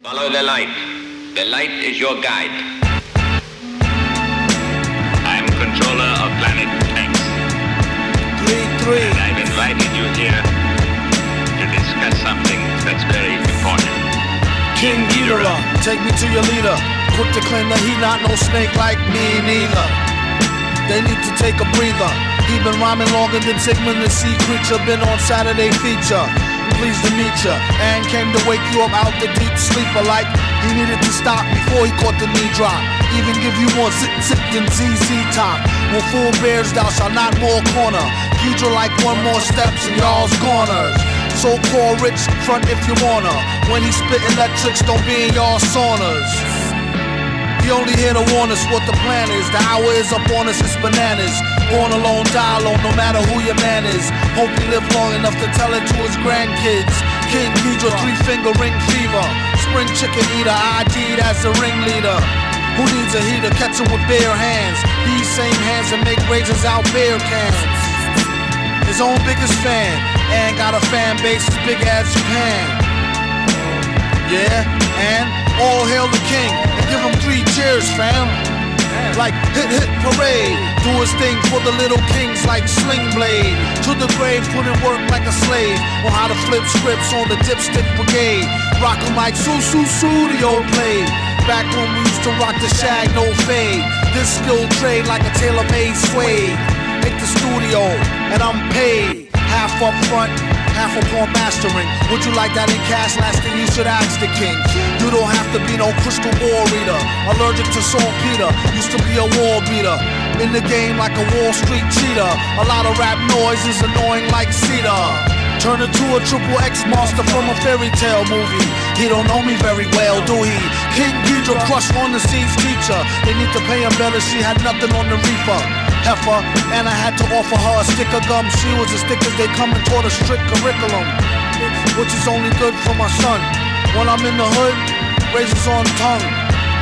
Follow the light. The light is your guide. I'm controller of planet X. 3-3. And I've invited you here to discuss something that's very important. King Ghidorah, take me to your leader. Quick to claim that he not no snake like me neither. They need to take a breather. He been rhyming longer than Sigmund the Sea Creature. Been on Saturday feature. Pleased to meet ya, and came to wake you up out the deep sleeper. Like he needed to stop before he caught the knee drop. Even give you more zip than ZZ Top. When full bears thou shalt not more corner. Future like one more steps and y'all's corners. So-called rich, front if you wanna. When he spit electrics, don't be in y'all saunas. He only here to warn us what the plan is. The hour is up on us, it's bananas. Born alone, die alone, no matter who your man is. Hope he live long enough to tell it to his grandkids. King Ghidorah, 3-finger ring fever. Spring chicken eater, ID'd as the ringleader. Who needs a heater? Catch him with bare hands. These same hands that make razors out beer cans. His own biggest fan, and got a fan base as big as Japan. Yeah, and all hail the king, and give him 3 cheers, fam. Like hit parade, do his thing for the little kings like Sling Blade. To the grave, put in work like a slave. On how to flip scripts on the dipstick brigade. Rock 'em like the old play. Back when we used to rock the shag, no fade. This skilled trade like a tailor-made suede. Make the studio, and I'm paid. Half up front, half upon mastering. Would you like that in cash? Last thing you should ask the king. You don't have to be no crystal ball reader. Allergic to saltpeter, used to be a wall beater. In the game like a Wall Street cheater. A lot of rap noise is annoying like cedar. Turn into a triple X monster from a fairy tale movie. He don't know me very well, do he? King Ghidorah crushed on the seas teacher. They need to pay him better, she had nothing on the reefer. Heifer, and I had to offer her a stick of gum. She was as thick as they come and taught a strict curriculum, which is only good for my son. When I'm in the hood, razors on tongue.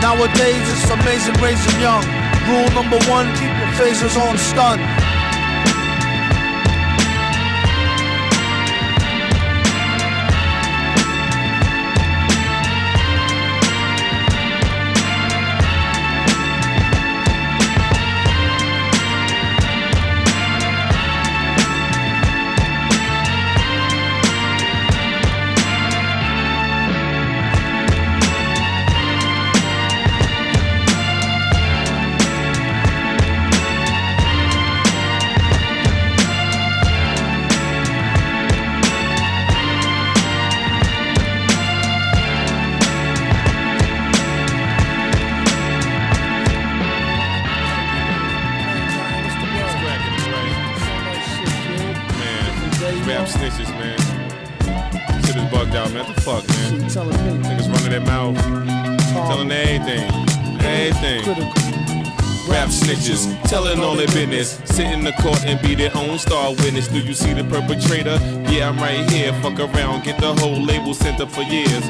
Nowadays it's amazing raising young. Rule number 1, keep your phasers on stun. Rap snitches, man. Shit is bugged out, man. What the fuck, man? Niggas running their mouth, telling everything. Rap snitches, telling all their business. Sit in the court and be their own star witness. Do you see the perpetrator? Yeah, I'm right here. Fuck around, get the whole label sent up for years.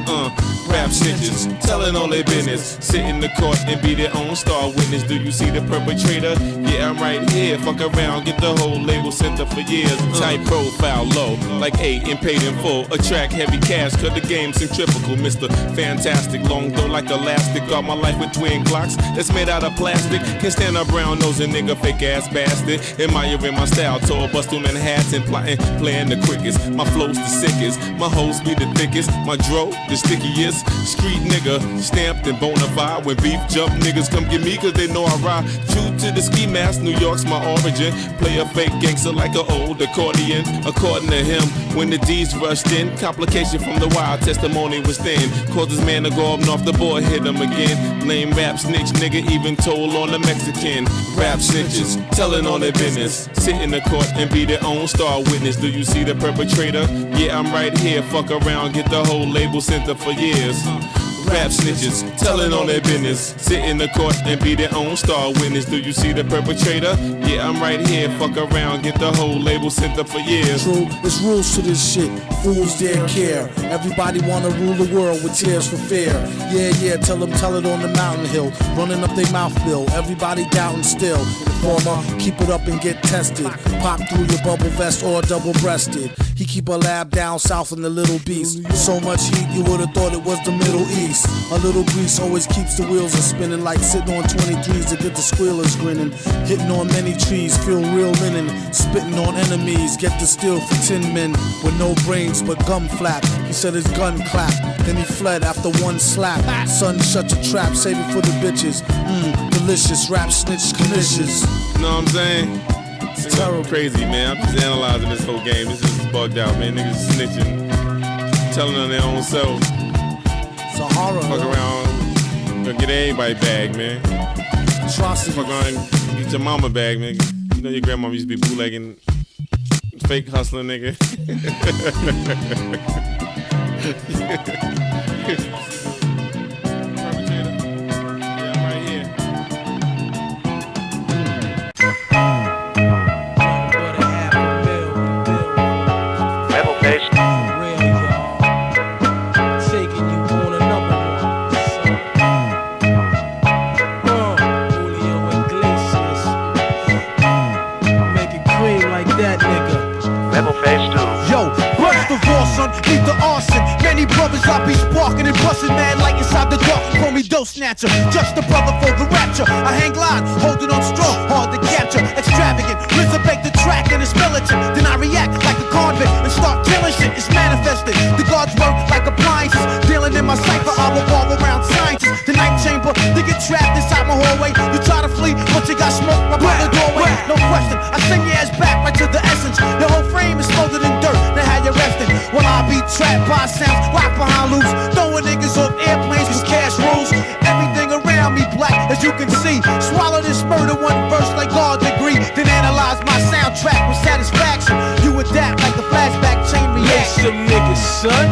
Rap snitches, telling all their business. Sit in the court and be their own star witness. Do you see the perpetrator? Yeah, I'm right here. Fuck around, get the whole label sent up for years. Tight profile, low, like 8 and paid in full. Attract heavy cash, cut the game centrifugal. Mr. Fantastic, long though like elastic. Got my life with twin Glocks that's made out of plastic. Can't stand a brown nosing nigga, fake ass bastard. Admiring my style, tall, bust through Manhattan, plotting, playing the quickest. My flow's the sickest, my hoes be the thickest. My dro, the stickiest. Street nigga, stamped and bona fide. When beef jump, niggas come get me cause they know I ride. True to the ski mask, New York's my origin. Play a fake gangster like an old accordion. According to him, when the D's rushed in, complication from the wild testimony was thin. Caused his man to go up north, the boy hit him again. Lame rap snitch nigga, even told on the Mexican. Rap snitches, telling all their business. Sit in the court and be their own star witness. Do you see the perpetrator? Yeah, I'm right here. Fuck around, get the whole label sent up for years. Rap snitches, telling all their business. Sit in the court and be their own star witness. Do you see the perpetrator? Yeah, I'm right here. Fuck around, get the whole label sent up for years. True, there's rules to this shit. Fools dare care. Everybody wanna rule the world with tears for fear. Yeah, tell it on the mountain hill. Running up their mouth bill. Everybody doubting still. Informer, keep it up and get tested. Pop through your bubble vest or double breasted. He keep a lab down south in the Little Beast. So much heat, you would've thought it was the Middle East. A little grease always keeps the wheels a spinning, like sitting on 23s to get the squealers grinning. Hitting on many trees, feel real linen. Spitting on enemies, get the steel for 10 men. With no brains but gum flap. He said his gun clapped, then he fled after one slap. Son, shut your trap, save it for the bitches. Delicious, rap snitch conditions. You know what I'm saying? It's terrible. Crazy, man. I'm just analyzing this whole game. This is bugged out, man. Niggas snitching, telling on their own self. It's a horror. Fuck around, gonna get everybody bag, man. Atrocity. Fuck around and get your mama bag, nigga. You know your grandmama used to be bootlegging, fake hustling, nigga. Leave the arson. Many brothers I be sparking and busting mad light inside the dark. Call me dope snatcher, just a brother for the rapture. I hang glide, holding on strong, hard to capture. Extravagant, resurrect the track and it's militant. Then I react like a convict and start killing shit. It's manifested. The guards work like appliances. Dealing in my cipher, I will walk around scientists. The night chamber, they get trapped inside my hallway. You try to flee, but you got smoke right by the doorway. No question, I send your ass back right to the essence. Your whole frame is smothered in dirt. Now how you resting? Well, I be trapped by sounds, rock behind loops, throwing niggas off airplanes cause cash rules. Everything around me black, as you can see. Swallow this murder one verse like God degree. Then analyze my soundtrack with satisfaction. You adapt like a flashback chain reaction. Some niggas, son.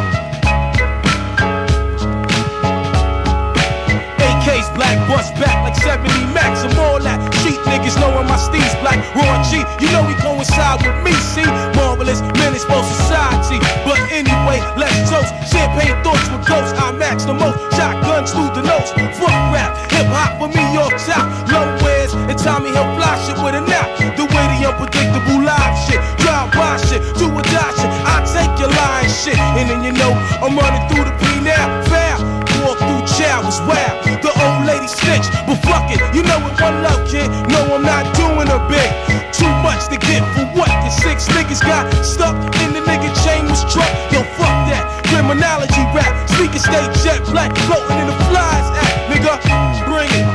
AK's black, bust back like 70 max. I'm all that. Street niggas knowing my steez black. Raw G, you know he coincide with me, see? Marvelous, menace for society. But anyway, let's toast. Champagne thoughts with ghosts. I max the most. Shotguns through the notes. Fuck rap, hip hop for me, York top. Low wares and Tommy Hill fly shit with a nap. The way the unpredictable live shit. Drive by shit, do or die shit. I take your lying shit. And then you know, I'm running through the P now. Foul. Walk through chow was wild. The old lady snitch, but fuck it. You know it, one love, kid. No, I'm not doing her big. Too much to get for what? The 6 niggas got stuck in the nigga chain was truck. Yo, fuck that. Criminology rap. Speaker state jet black. Floating in the flies act. Nigga, bring it.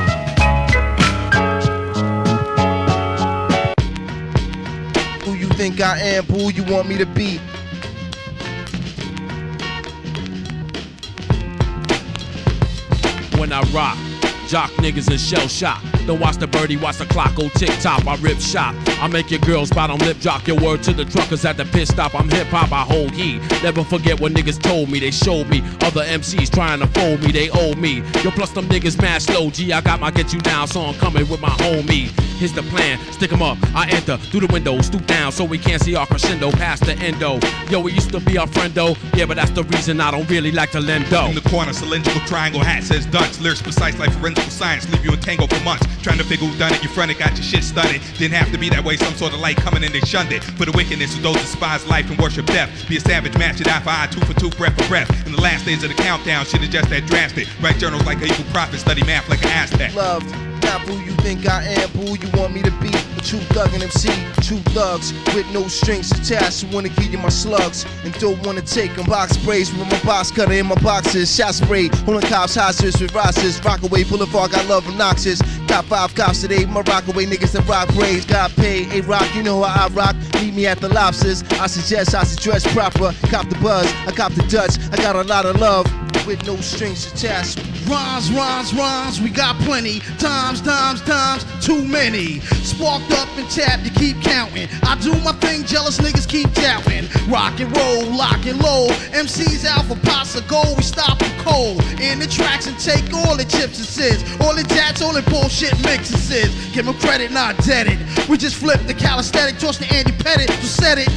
Who you think I am? Who you want me to be? When I rock, jock niggas in shell shock. Don't watch the birdie, watch the clock go tick tock. I rip shop, I make your girls bottom lip drop. Your word to the truckers at the pit stop. I'm hip hop, I hold heat. Never forget what niggas told me. They showed me other MCs trying to fold me. They owe me. Yo, plus them niggas mad slow. G, I got my get you down song coming with my homie. Here's the plan, stick 'em up. I enter through the window, stoop down so we can't see our crescendo past the endo. Yo, it used to be our friendo. Yeah, but that's the reason I don't really like to lend dough. In the corner, cylindrical triangle hat says dunce. Lyrics precise like forensic science. Leave you in tango for months. Trying to figure who done it. Your friend got your shit stunned. Didn't have to be that way. Some sort of light coming and they shunned it. For the wickedness of those who despise life and worship death. Be a savage, match it eye for eye, tooth for tooth, breath for breath. In the last days of the countdown, shit is just that drastic. Write journals like an evil prophet. Study math like an Aztec. Loved, not who you think I am, who you want me to be. A true thug and MC, true thugs with no strings attached. Who wanna give you my slugs and don't wanna take them. Box sprays with my box cutter in my boxes. Shot spray, holding cops hostage with rosters. Rockaway Boulevard, got love obnoxious. Got 5 cops today, my Rockaway niggas that rock braids. Got paid, A-Rock, you know how I rock. Meet me at the lobsters. I suggest I should dress proper. Cop the buzz, I cop the Dutch. I got a lot of love with no strings attached. Rhymes, rhymes, rhymes, we got plenty. Times, times, times, too many. Sparked up and tapped, you keep counting. I do my thing, jealous niggas keep doubting. Rock and roll, lock and low. MCs out for pots of gold, we stop them cold. In the tracks and take all the chips and sis. All the tats, all the bullshit mixes is. Give them credit, not debted. We just flip the calisthenic, toss the Andy Pettit, who said it.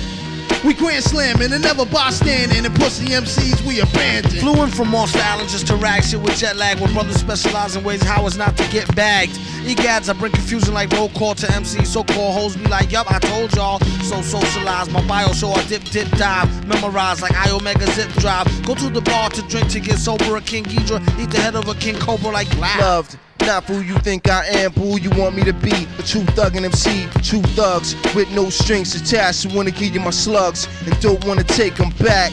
We grand slamming and never bystanding, and pussy MCs we abandon. Flew in from Moss Island just to rag shit with jet lag. When brothers specialize in ways how it's not to get bagged. Egads, I bring confusion like roll call to MCs. So-called hoes be like, yup, I told y'all. So socialize, my bio show I dip, dive. Memorize like I Omega zip drive. Go to the bar to drink to get sober. A King Ghidra, eat the head of a King Cobra like loud. Loved, not who you think I am, but who you want me to be. A true thug and MC, true thugs with no strings attached. Who wanna give you my slugs and don't wanna take them back.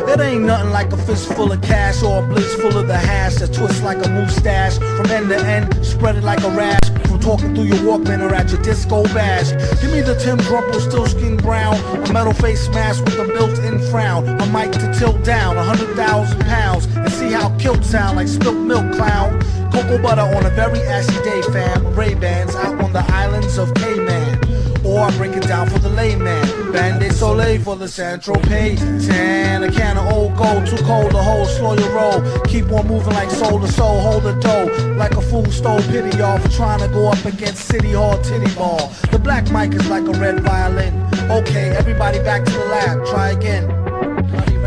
It ain't nothing like a fist full of cash or a blitz full of the hash that twists like a mustache from end to end, spread it like a rash. From talking through your Walkman or at your disco bash. Give me the Tim Drumple, still skin brown, a metal face mask with a built-in frown, a mic to tilt down 100,000 pounds, and see how kilt sound like spilt milk clown. Cocoa butter on a very ashy day, fam. Ray-Bans out on the islands of Cayman. Or I break it down for the layman. Band-Aid Soleil for the Saint-Tropez. Tan, a can of old gold, too cold to hold, slow your roll. Keep on moving like soul to soul, hold the dough. Like a fool stole pity y'all for trying to go up against City Hall titty ball. The black mic is like a red violin. Okay, everybody back to the lab, try again.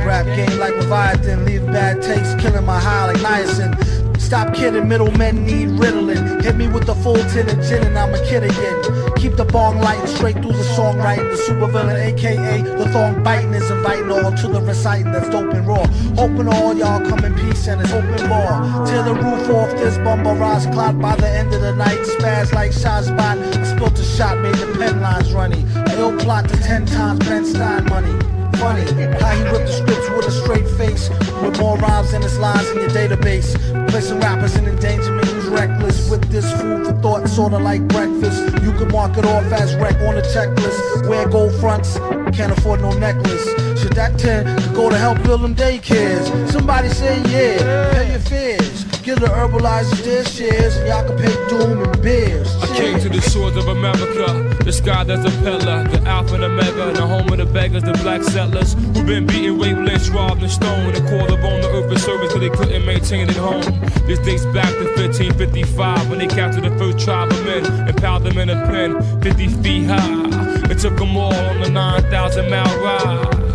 Rap game like Leviathan, leave bad taste, killing my high like niacin. Stop kidding, middlemen need Ritalin. Hit me with the full tin of gin and I'm a kid again. Keep the bong lighting straight through the songwriting. The supervillain, aka the thong biting, is inviting all to the reciting that's dope and raw. Hoping all y'all come in peace and it's open bar. Tear the roof off this bumper rise clout by the end of the night. Spaz like Shazbot. I spilt a shot, made the pen lines runny. A ill plot to 10 times Ben Stein money. Funny how he ripped the scripts with a straight face, with more rhymes than his lines in your database. Placing rappers in endangerment who's reckless with this food for thought, sorta like breakfast. You can mark it off as wreck on a checklist. Wear gold fronts, can't afford no necklace. Should that 10 could go to help build them daycares? Somebody say yeah, pay your fears. Give the herbalizers their shares, and y'all can pay doom and beers. I came to the shores of America, the sky that's a pillar, the alpha and omega, the home of the beggars, the black settlers who've been beaten, raped, lynched, robbed, and stoned, and called upon the earth for service till they couldn't maintain it home. This dates back to 1555 when they captured the first tribe of men and piled them in a pen 50 feet high. It took them all on the 9,000-mile ride.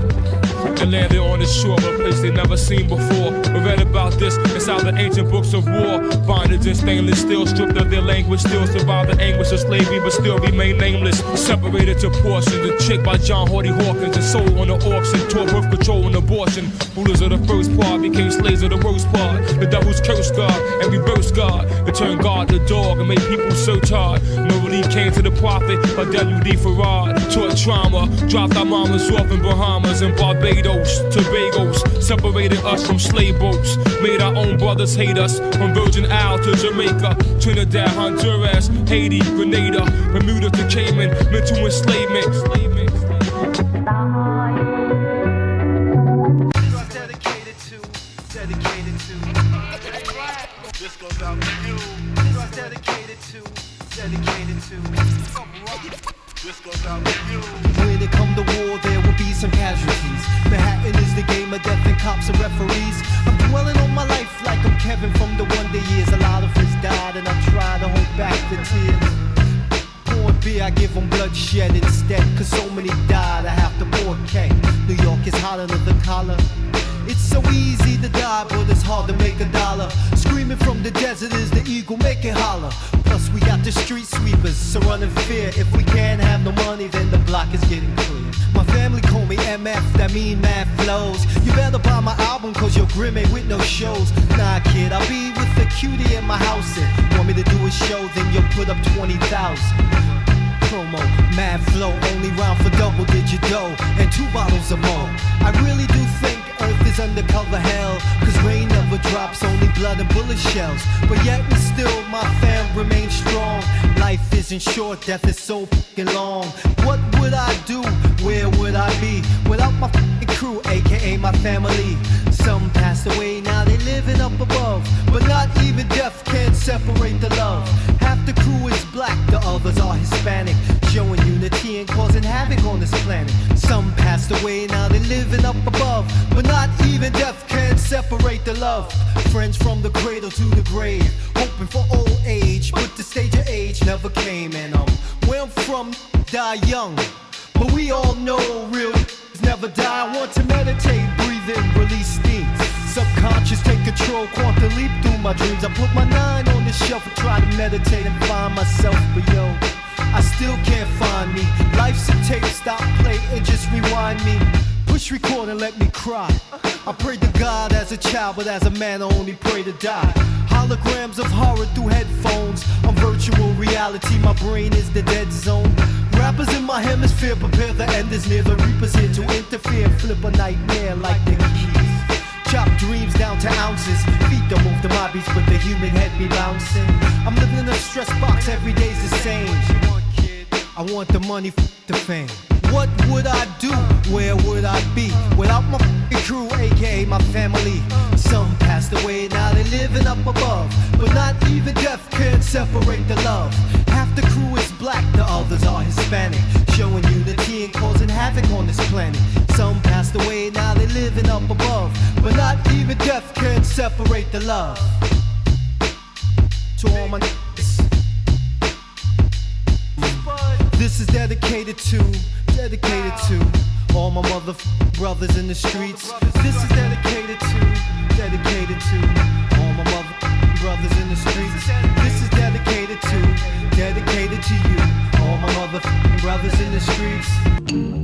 They landed on the shore of a place they never seen before. We read about this inside the ancient books of war. Bondage in stainless steel, stripped of their language, still survive the anguish of slavery, but still remain nameless. Separated to portions, the trick by John Hardy Hawkins, and sold on the auction, taught birth control and abortion. Rulers of the first part became slaves of the worst part. The devil's curse God and reverse God. They turned God to dog and made people search hard. No relief came to the prophet, but W.D. Farad taught trauma, dropped our mamas off in Bahamas and Barbados, Tobagos, separated us from slave boats, made our own brothers hate us, from Virgin Isle to Jamaica, Trinidad, Honduras, Haiti, Grenada, Bermuda to Cayman, mental enslavement. This goes out to you. Dedicated to. This goes out to you. When it come to war, there will be some casualties. Manhattan is the game of death and cops and referees. I'm dwelling on my life like I'm Kevin from the Wonder Years. A lot of us died and I try to hold back the tears. Pouring beer, I give them bloodshed instead. Cause so many died, I have to pour K. New York is hotter than the collar. It's so easy to die, but it's hard to make a dollar. Screaming from the desert is the eagle, make it holler. Plus we got the street sweepers, so run in fear. If we can't have no money, then the block is getting clear. My family call me MF, that mean mad flows. You better buy my album, cause you're grim ain't with no shows. Nah kid, I'll be with the cutie in my house. And want me to do a show, then you'll put up 20,000. Promo, mad flow, only round for double digit dough and 2 bottles of more. I really do think Earth is undercover hell, cause rain never drops, only blood and bullet shells. But yet and still my fam remains strong. Life isn't short, death is so fucking long. What would I do, where would I be without my fucking crew, aka my family? Some passed away, now they living up above, but not even death can separate the love. Half the crew is black, the others are Hispanic, showing unity and causing havoc on this planet. Some passed away, now they living up above, but not even death can separate the love. Friends from the cradle to the grave, hoping for old age, but the stage of age never came. And where I'm from, die young, but we all know real never die. I want to meditate, breathe in, release steam. Subconscious take control, quantum leap through my dreams. I put my 9 on the shelf and try to meditate and find myself, but yo, I still can't find me. Life's a tape, stop, play, and just rewind me. Push record and let me cry. I prayed to God as a child, but as a man I only pray to die. Holograms of horror through headphones. On virtual reality, my brain is the dead zone. Rappers in my hemisphere prepare, the end is near. The reapers here to interfere, flip a nightmare like the keys. Chop dreams down to ounces. Feet don't move to my beats, but the human head be bouncing. I'm living in a stress box, every day's the same. I want the money, the fame. What would I do? Where would I be without my crew, aka my family? Some passed away, now they living up above, but not even death can separate the love. Half the crew is black, the others are Hispanic, showing unity and causing havoc on this planet. Some passed away, now they living up above, but not even death can separate the love. To all my this is dedicated to all my brothers in the streets. This is dedicated to all my brothers in the streets. This is dedicated to you, all my brothers in the streets.